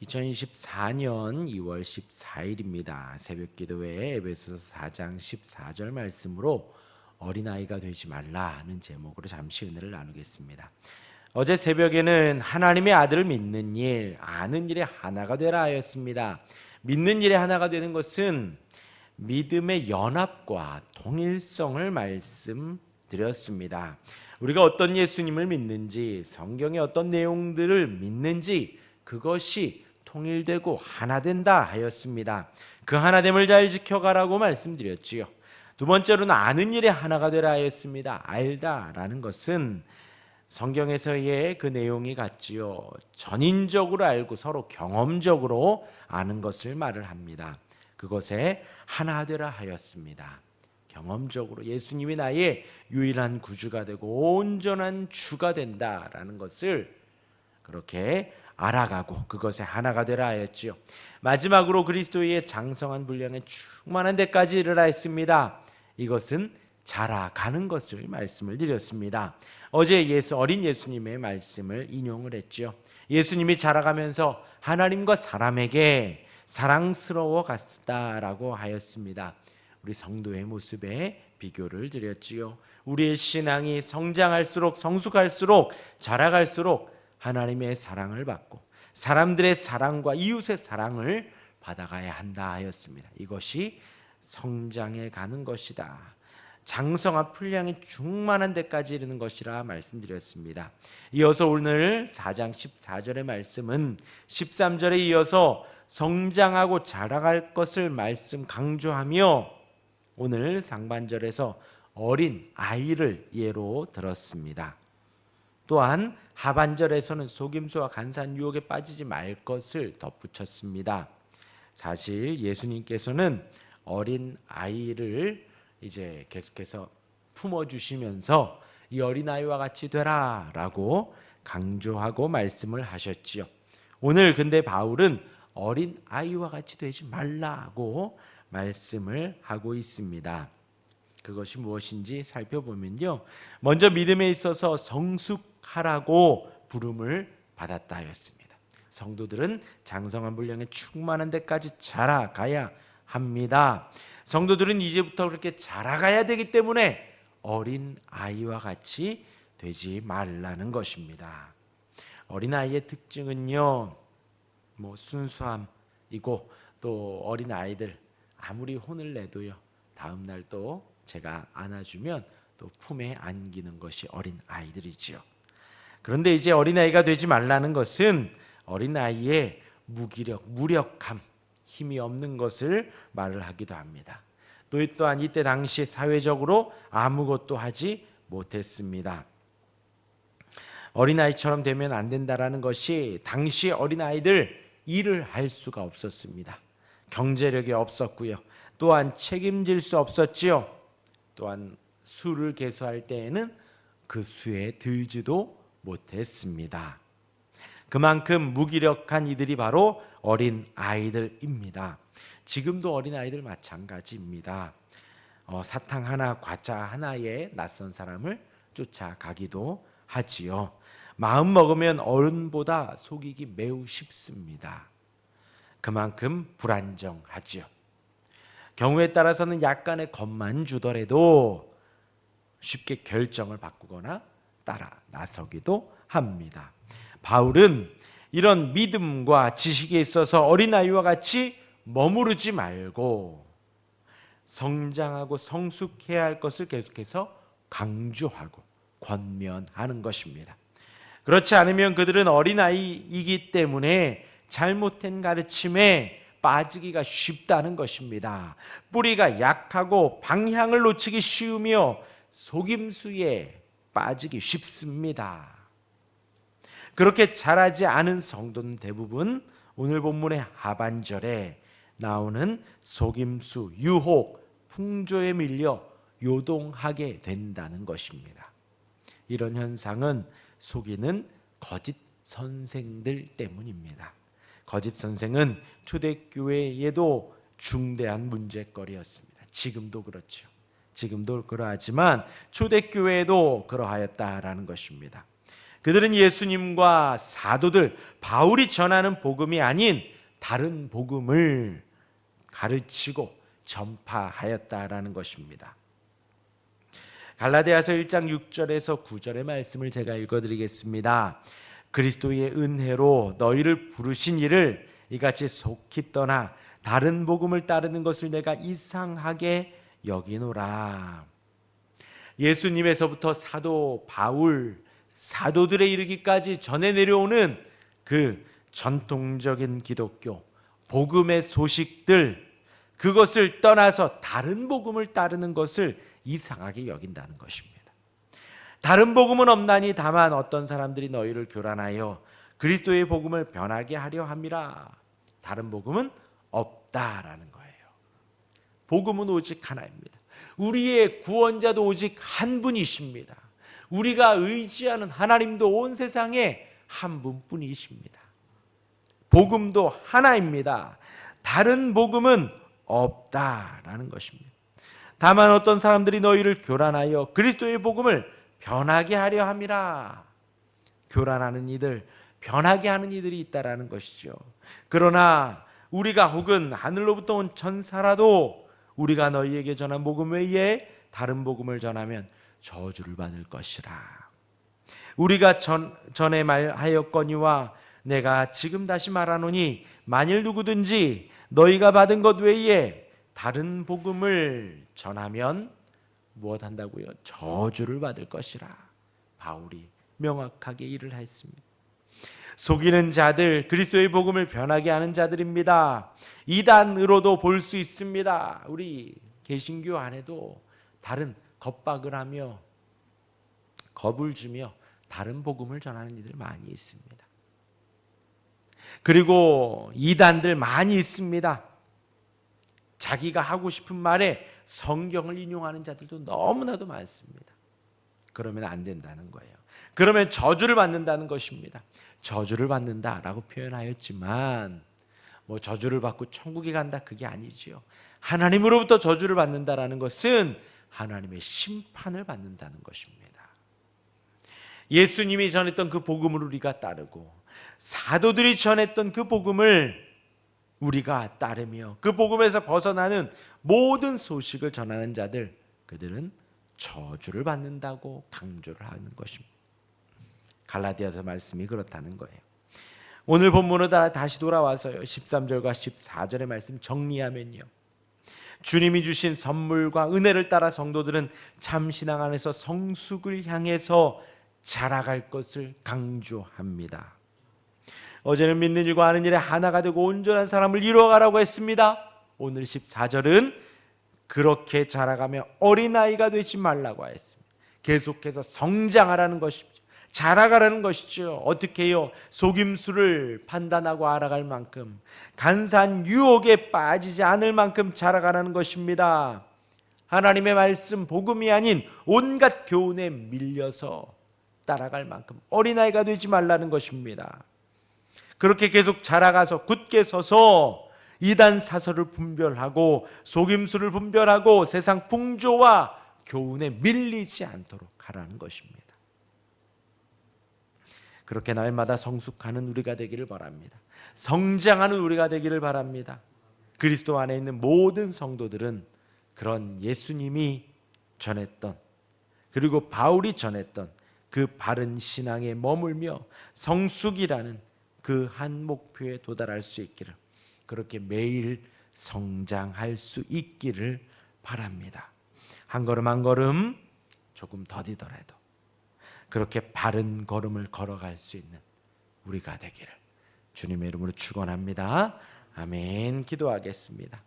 2024년 2월 14일입니다. 새벽기도회 에베소서 4장 14절 말씀으로 어린아이가 되지 말라 하는 제목으로 잠시 은혜를 나누겠습니다. 어제 새벽에는 하나님의 아들을 믿는 일, 아는 일에 하나가 되라 하였습니다. 믿는 일에 하나가 되는 것은 믿음의 연합과 통일성을 말씀드렸습니다. 우리가 어떤 예수님을 믿는지, 성경의 어떤 내용들을 믿는지 그것이 통일되고 하나 된다 하였습니다. 그 하나됨을 잘 지켜가라고 말씀드렸지요. 두 번째로는 아는 일에 하나가 되라 하였습니다. 알다라는 것은 성경에서의 그 내용이 같지요. 전인적으로 알고 서로 경험적으로 아는 것을 말을 합니다. 그것에 하나 되라 하였습니다. 경험적으로 예수님이 나의 유일한 구주가 되고 온전한 주가 된다라는 것을 그렇게 알아가고 그것에 하나가 되라 하였지요. 마지막으로 그리스도의 장성한 분량에 충만한 데까지 이르라 했습니다. 이것은 자라가는 것을 말씀을 드렸습니다. 어제 어린 예수님의 말씀을 인용을 했죠. 예수님이 자라가면서 하나님과 사람에게 사랑스러워 갔다라고 하였습니다. 우리 성도의 모습에 비교를 드렸지요. 우리의 신앙이 성장할수록 성숙할수록 자라갈수록 하나님의 사랑을 받고 사람들의 사랑과 이웃의 사랑을 받아가야 한다 하였습니다. 이것이 성장해 가는 것이다. 장성한 분량이 충만한 데까지 이르는 것이라 말씀드렸습니다. 이어서 오늘 4장 14절의 말씀은 13절에 이어서 성장하고 자라갈 것을 말씀 강조하며 오늘 상반절에서 어린 아이를 예로 들었습니다. 또한 하반절에서는 속임수와 간사한 유혹에 빠지지 말 것을 덧붙였습니다. 사실 예수님께서는 어린 아이를 이제 계속해서 품어주시면서 이 어린 아이와 같이 되라라고 강조하고 말씀을 하셨지요. 오늘 근데 바울은 어린 아이와 같이 되지 말라고 말씀을 하고 있습니다. 그것이 무엇인지 살펴보면요. 먼저 믿음에 있어서 성숙하라고 부름을 받았다 하였습니다. 성도들은 장성한 분량에 충만한 데까지 자라가야 합니다. 성도들은 이제부터 그렇게 자라가야 되기 때문에 어린 아이와 같이 되지 말라는 것입니다. 어린 아이의 특징은요, 순수함이고 또 어린 아이들 아무리 혼을 내도요, 다음 날 또 제가 안아주면 또 품에 안기는 것이 어린 아이들이지요. 그런데 이제 어린아이가 되지 말라는 것은 어린아이의 무력함, 힘이 없는 것을 말을 하기도 합니다. 또한 이때 당시 사회적으로 아무것도 하지 못했습니다. 어린아이처럼 되면 안 된다라는 것이 당시 어린아이들 일을 할 수가 없었습니다. 경제력이 없었고요. 또한 책임질 수 없었지요. 또한 수를 계수할 때에는 그 수에 들지도 못했습니다. 그만큼 무기력한 이들이 바로 어린 아이들입니다. 지금도 어린 아이들 마찬가지입니다. 사탕 하나, 과자 하나에 낯선 사람을 쫓아가기도 하지요. 마음 먹으면 어른보다 속이기 매우 쉽습니다. 그만큼 불안정하지요. 경우에 따라서는 약간의 겁만 주더라도 쉽게 결정을 바꾸거나 따라 나서기도 합니다. 바울은 이런 믿음과 지식에 있어서 어린아이와 같이 머무르지 말고 성장하고 성숙해야 할 것을 계속해서 강조하고 권면하는 것입니다. 그렇지 않으면 그들은 어린아이이기 때문에 잘못된 가르침에 빠지기가 쉽다는 것입니다. 뿌리가 약하고 방향을 놓치기 쉬우며 속임수에 빠지기 쉽습니다. 그렇게 자라지 않은 성도는 대부분 오늘 본문의 하반절에 나오는 속임수, 유혹, 풍조에 밀려 요동하게 된다는 것입니다. 이런 현상은 속이는 거짓 선생들 때문입니다. 거짓 선생은 초대교회에도 중대한 문제거리였습니다. 지금도 그렇죠. 지금도 그러하지만 초대교회에도 그러하였다라는 것입니다. 그들은 예수님과 사도들 바울이 전하는 복음이 아닌 다른 복음을 가르치고 전파하였다라는 것입니다. 갈라디아서 1장 6절에서 9절의 말씀을 제가 읽어드리겠습니다. 그리스도의 은혜로 너희를 부르신 이를 이같이 속히 떠나 다른 복음을 따르는 것을 내가 이상하게 여기노라. 예수님에서부터 사도 바울, 사도들에 이르기까지 전해 내려오는 그 전통적인 기독교 복음의 소식들, 그것을 떠나서 다른 복음을 따르는 것을 이상하게 여긴다는 것입니다. 다른 복음은 없나니 다만 어떤 사람들이 너희를 교란하여 그리스도의 복음을 변하게 하려 함이라. 다른 복음은 없다라는 거예요. 복음은 오직 하나입니다. 우리의 구원자도 오직 한 분이십니다. 우리가 의지하는 하나님도 온 세상에 한 분뿐이십니다. 복음도 하나입니다. 다른 복음은 없다라는 것입니다. 다만 어떤 사람들이 너희를 교란하여 그리스도의 복음을 변하게 하려 함이라. 교란하는 이들, 변하게 하는 이들이 있다라는 것이죠. 그러나 우리가 혹은 하늘로부터 온 천사라도 우리가 너희에게 전한 복음 외에 다른 복음을 전하면 저주를 받을 것이라. 우리가 전에 말하였거니와 내가 지금 다시 말하노니 만일 누구든지 너희가 받은 것 외에 다른 복음을 전하면 무엇한다고요? 저주를 받을 것이라. 바울이 명확하게 일을 했습니다. 속이는 자들, 그리스도의 복음을 변하게 하는 자들입니다. 이단으로도 볼 수 있습니다. 우리 개신교 안에도 다른 겁박을 하며 겁을 주며 다른 복음을 전하는 이들 많이 있습니다. 그리고 이단들 많이 있습니다. 자기가 하고 싶은 말에 성경을 인용하는 자들도 너무나도 많습니다. 그러면 안 된다는 거예요. 그러면 저주를 받는다는 것입니다. 저주를 받는다라고 표현하였지만 저주를 받고 천국에 간다, 그게 아니지요. 하나님으로부터 저주를 받는다라는 것은 하나님의 심판을 받는다는 것입니다. 예수님이 전했던 그 복음을 우리가 따르고 사도들이 전했던 그 복음을 우리가 따르며 그 복음에서 벗어나는 모든 소식을 전하는 자들, 그들은 저주를 받는다고 강조를 하는 것입니다. 갈라디아서 말씀이 그렇다는 거예요. 오늘 본문으로 다시 돌아와서요, 13절과 14절의 말씀 정리하면요, 주님이 주신 선물과 은혜를 따라 성도들은 참 신앙 안에서 성숙을 향해서 자라갈 것을 강조합니다. 어제는 믿는 일과 하는 일에 하나가 되고 온전한 사람을 이루어가라고 했습니다. 오늘 14절은 그렇게 자라가며 어린아이가 되지 말라고 했습니다. 계속해서 성장하라는 것이죠. 자라가라는 것이죠. 어떻게 해요? 속임수를 판단하고 알아갈 만큼, 간사한 유혹에 빠지지 않을 만큼 자라가라는 것입니다. 하나님의 말씀, 복음이 아닌 온갖 교훈에 밀려서 따라갈 만큼 어린아이가 되지 말라는 것입니다. 그렇게 계속 자라가서 굳게 서서 이단 사설을 분별하고 속임수를 분별하고 세상 풍조와 교훈에 밀리지 않도록 하라는 것입니다. 그렇게 날마다 성숙하는 우리가 되기를 바랍니다. 성장하는 우리가 되기를 바랍니다. 그리스도 안에 있는 모든 성도들은 그런 예수님이 전했던, 그리고 바울이 전했던 그 바른 신앙에 머물며 성숙이라는 그 한 목표에 도달할 수 있기를, 그렇게 매일 성장할 수 있기를 바랍니다. 한 걸음 한 걸음 조금 더디더라도 그렇게 바른 걸음을 걸어갈 수 있는 우리가 되기를 주님의 이름으로 축원합니다. 아멘. 기도하겠습니다.